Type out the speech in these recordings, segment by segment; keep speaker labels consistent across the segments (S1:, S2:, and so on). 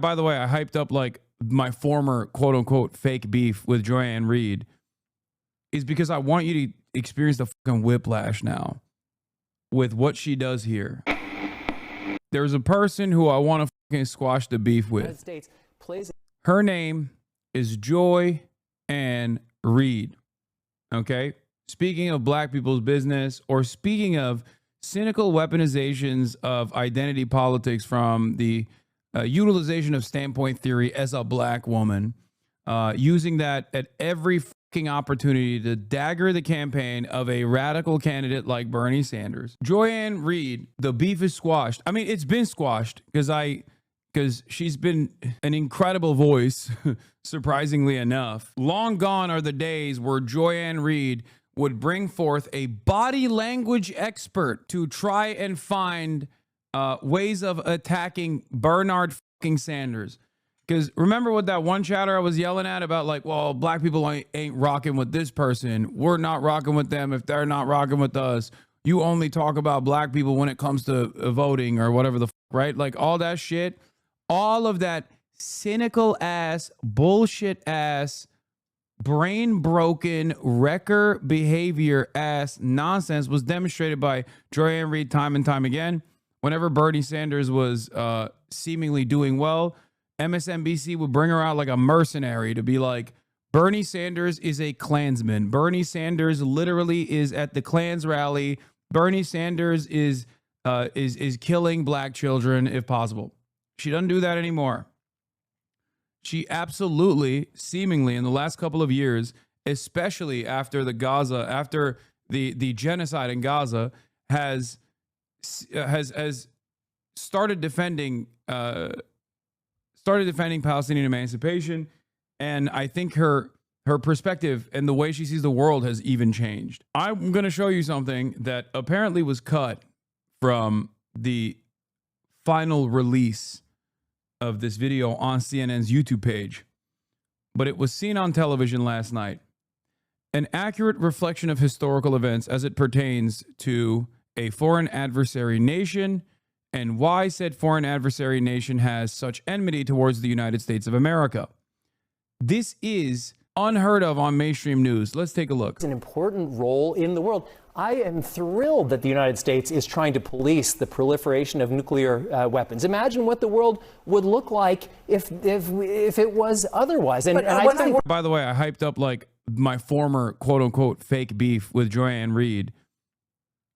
S1: By the way, I hyped up like my former quote unquote fake beef with Joy Reid is because I want you to experience the fucking whiplash now with what she does here. There's a person who I want to fucking squash the beef with. Her name is Joy Reid. Okay? Speaking of black people's business, or speaking of cynical weaponizations of identity politics from the utilization of standpoint theory as a black woman, using that at every fucking opportunity to dagger the campaign of a radical candidate like Bernie Sanders. Joy Reid, the beef is squashed. I mean, it's been squashed because she's been an incredible voice, surprisingly enough. Long gone are the days where Joy Reid would bring forth a body language expert to try and find ways of attacking Bernard fucking Sanders. Because remember what that one chatter I was yelling at about, like, well, black people ain't rocking with this person. We're not rocking with them if they're not rocking with us. You only talk about black people when it comes to voting or whatever the fuck, right? Like all that shit, all of that cynical ass, bullshit ass, brain broken, wrecker behavior ass nonsense was demonstrated by Joy Reid time and time again. Whenever Bernie Sanders was seemingly doing well, MSNBC would bring her out like a mercenary to be like, Bernie Sanders is a Klansman. Bernie Sanders literally is at the Klans rally. Bernie Sanders is killing black children if possible. She doesn't do that anymore. She absolutely, seemingly in the last couple of years, especially after the Gaza, after the genocide in Gaza, has started defending Palestinian emancipation, and I think her perspective and the way she sees the world has even changed. I'm going to show you something that apparently was cut from the final release of this video on CNN's YouTube page, but it was seen on television last night. An accurate reflection of historical events as it pertains to a foreign adversary nation and why said foreign adversary nation has such enmity towards the United States of America. This is unheard of on mainstream news. Let's take a look.
S2: It's an important role in the world. I am thrilled that the United States is trying to police the proliferation of nuclear weapons. Imagine what the world would look like if it was otherwise.
S1: By the way, I hyped up like my former quote unquote fake beef with Joy Reid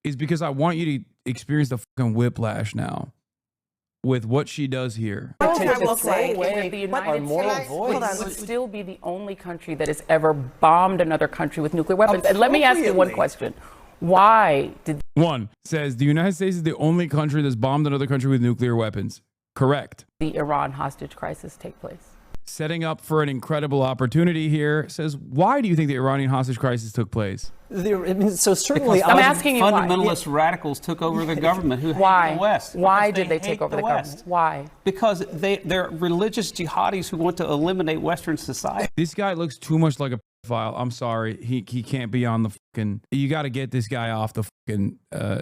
S1: is because I want you to experience the fucking whiplash now with what she does here.
S3: The United States would still be the only country that has ever bombed another country with nuclear weapons. And let me ask you one question. Why did...
S1: One says the United States is the only country that's bombed another country with nuclear weapons. Correct.
S3: The Iran hostage crisis take place?
S1: Setting up for an incredible opportunity here. Says, why do you think the Iranian hostage crisis took place?
S2: So certainly,
S3: I'm asking you
S4: fundamentalist radicals took over the government who hate the West.
S3: Why did they take over the government? Why?
S4: Because they're religious jihadis who want to eliminate Western society.
S1: This guy looks too much like a pedophile. I'm sorry. He can't be on the fucking... You got to get this guy off the fucking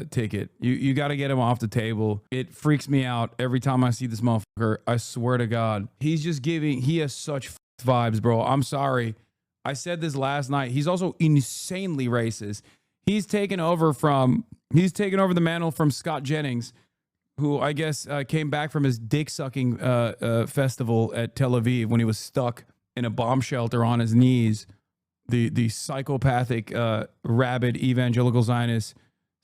S1: ticket. You got to get him off the table. It freaks me out every time I see this motherfucker. I swear to God. He's just giving... He has such vibes, bro. I'm sorry. I said this last night. He's also insanely racist. He's taken over the mantle from Scott Jennings, who I guess came back from his dick-sucking festival at Tel Aviv when he was stuck in a bomb shelter on his knees. The psychopathic, rabid evangelical Zionist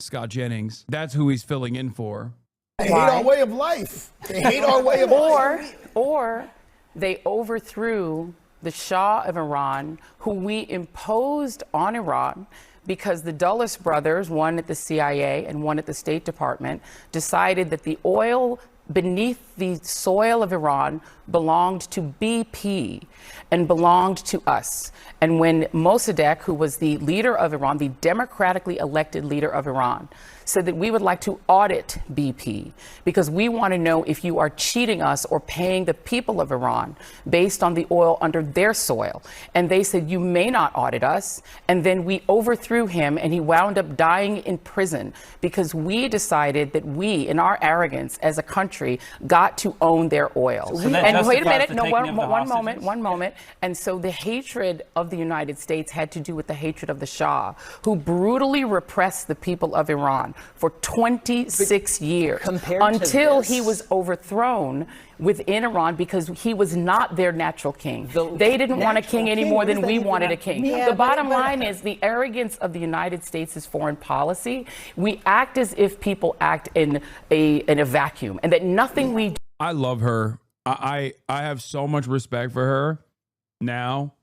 S1: Scott Jennings. That's who he's filling in for.
S5: They hate our way of life. They hate our way of life.
S3: Or they overthrew the Shah of Iran, who we imposed on Iran because the Dulles brothers, one at the CIA and one at the State Department, decided that the oil beneath the soil of Iran belonged to BP and belonged to us. And when Mossadegh, who was the leader of Iran, the democratically elected leader of Iran, said that we would like to audit BP because we want to know if you are cheating us or paying the people of Iran based on the oil under their soil. And they said, you may not audit us. And then we overthrew him and he wound up dying in prison because we decided that we, in our arrogance as a country, got to own their oil.
S4: So that
S3: And wait a
S4: justifies
S3: minute,
S4: the
S3: no,
S4: taking of the hostages?
S3: one moment. And so the hatred of the United States had to do with the hatred of the Shah, who brutally repressed the people of Iran for 26 years until he was overthrown within Iran because he was not their natural king. They didn't want a king any more than we wanted a king. The bottom line is the arrogance of the United States' foreign policy. We act as if people act in a vacuum, and that nothing we do.
S1: I love her. I have so much respect for her now.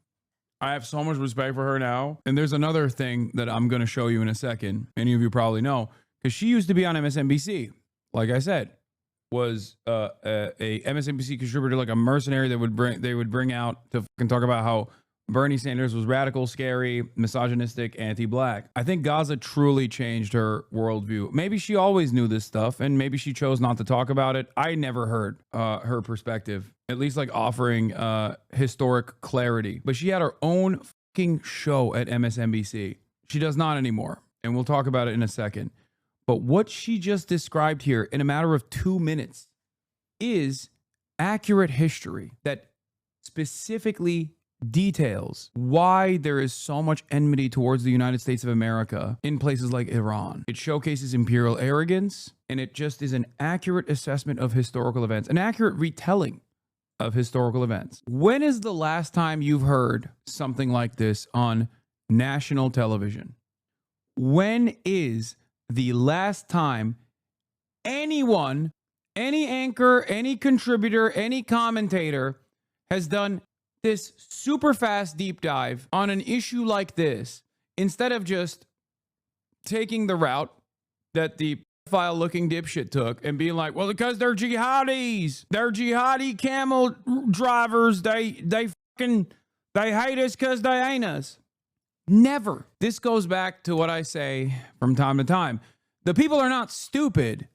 S1: I have so much respect for her now. And there's another thing that I'm going to show you in a second. Many of you probably know, because she used to be on MSNBC. Like I said, was a MSNBC contributor, like a mercenary that they would bring out to fucking talk about how Bernie Sanders was radical, scary, misogynistic, anti-black. I think Gaza truly changed her worldview. Maybe she always knew this stuff, and maybe she chose not to talk about it. I never heard her perspective, at least like offering historic clarity. But she had her own fucking show at MSNBC. She does not anymore, and we'll talk about it in a second. But what she just described here in a matter of 2 minutes is accurate history that specifically details why there is so much enmity towards the United States of America in places like Iran. It showcases imperial arrogance, and it just is an accurate assessment of historical events, an accurate retelling of historical events. When is the last time you've heard something like this on national television? When is the last time anyone, any anchor, any contributor, any commentator has done this super fast deep dive on an issue like this, instead of just taking the route that the file looking dipshit took and being like, well, because they're jihadis, they're jihadi camel drivers, they hate us because they ain't us. Never. This goes back to what I say from time to time. The people are not stupid.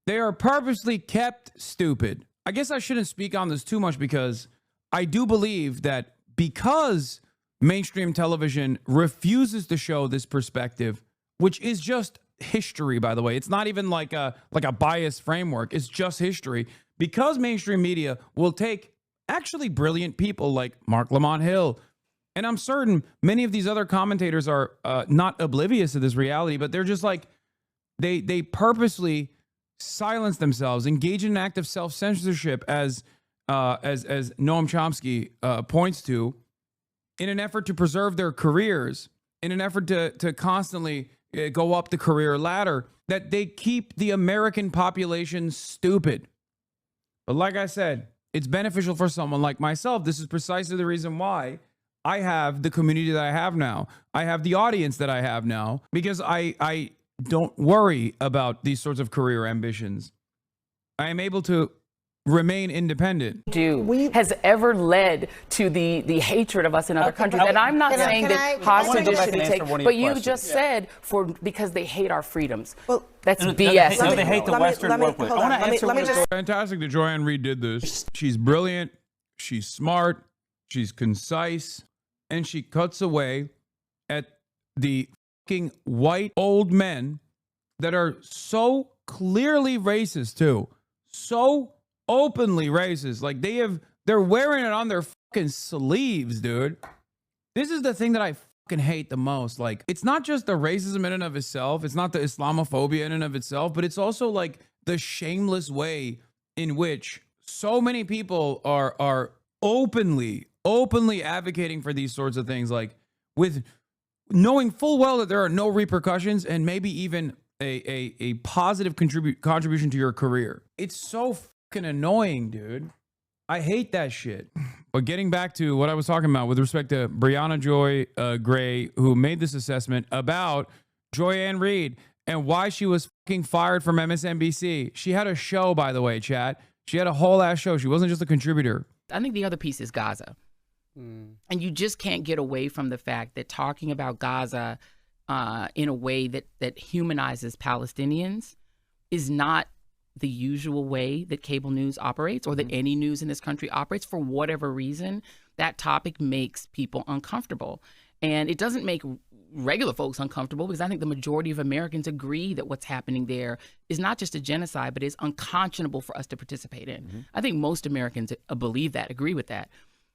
S1: They are purposely kept stupid. I guess I shouldn't speak on this too much because I do believe that because mainstream television refuses to show this perspective, which is just history, by the way. It's not even like a biased framework. It's just history. Because mainstream media will take actually brilliant people like Mark Lamont Hill, and I'm certain many of these other commentators are not oblivious to this reality, but they're just like, they purposely silence themselves, engage in an act of self-censorship as Noam Chomsky points to, in an effort to preserve their careers, in an effort to constantly go up the career ladder, that they keep the American population stupid. But like I said, it's beneficial for someone like myself. This is precisely the reason why I have the community that I have now. I have the audience that I have now, because I don't worry about these sorts of career ambitions. I am able to remain independent.
S3: Has ever led to the hatred of us in other countries. And I'm not saying that hostages should be taken, but you just said because they hate our freedoms. Well, that's BS.
S4: No, they hate the Western world. I want to answer
S1: It's fantastic that Joy Reid did this. She's brilliant, she's smart, she's concise, and she cuts away at the fucking white old men that are so clearly racist too. So openly racist. Like they're wearing it on their fucking sleeves, dude. This is the thing that I fucking hate the most. Like, it's not just the racism in and of itself. It's not the Islamophobia in and of itself, but it's also like the shameless way in which so many people are openly advocating for these sorts of things, like with knowing full well that there are no repercussions and maybe even a positive contribution to your career. It's so fucking annoying, dude. I hate that shit. But getting back to what I was talking about with respect to Brianna Joy Gray, who made this assessment about Joy Reid and why she was fucking fired from MSNBC. She had a show, by the way, chat. She had a whole ass show. She wasn't just a contributor.
S3: I think the other piece is Gaza. And you just can't get away from the fact that talking about Gaza in a way that humanizes Palestinians is not the usual way that cable news operates or that any news in this country operates. For whatever reason, that topic makes people uncomfortable. And it doesn't make regular folks uncomfortable, because I think the majority of Americans agree that what's happening there is not just a genocide, but is unconscionable for us to participate in. I think most Americans believe that, agree with that.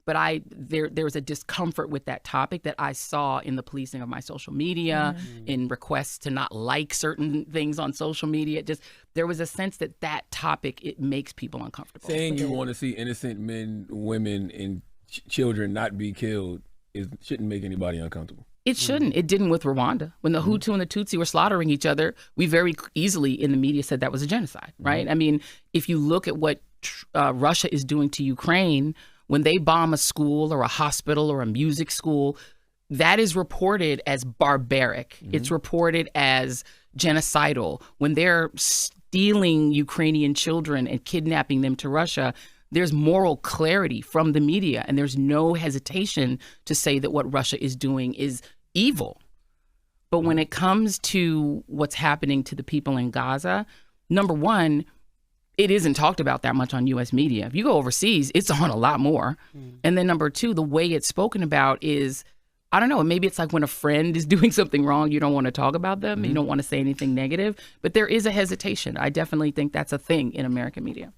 S3: But there was a discomfort with that topic that I saw in the policing of my social media, in requests to not like certain things on social media. There was a sense that topic, it makes people uncomfortable.
S6: Saying you want to see innocent men, women, and children not be killed shouldn't make anybody uncomfortable.
S3: It shouldn't. It didn't with Rwanda. When the Hutu and the Tutsi were slaughtering each other, we very easily in the media said that was a genocide, right? I mean, if you look at what Russia is doing to Ukraine, when they bomb a school or a hospital or a music school, that is reported as barbaric. It's reported as genocidal. When they're stealing Ukrainian children and kidnapping them to Russia, there's moral clarity from the media, and there's no hesitation to say that what Russia is doing is evil. But when it comes to what's happening to the people in Gaza, number one, it isn't talked about that much on U.S. media. If you go overseas, it's on a lot more. And then number two, the way it's spoken about is, I don't know, maybe it's like when a friend is doing something wrong, you don't want to talk about them, you don't want to say anything negative, but there is a hesitation. I definitely think that's a thing in American media.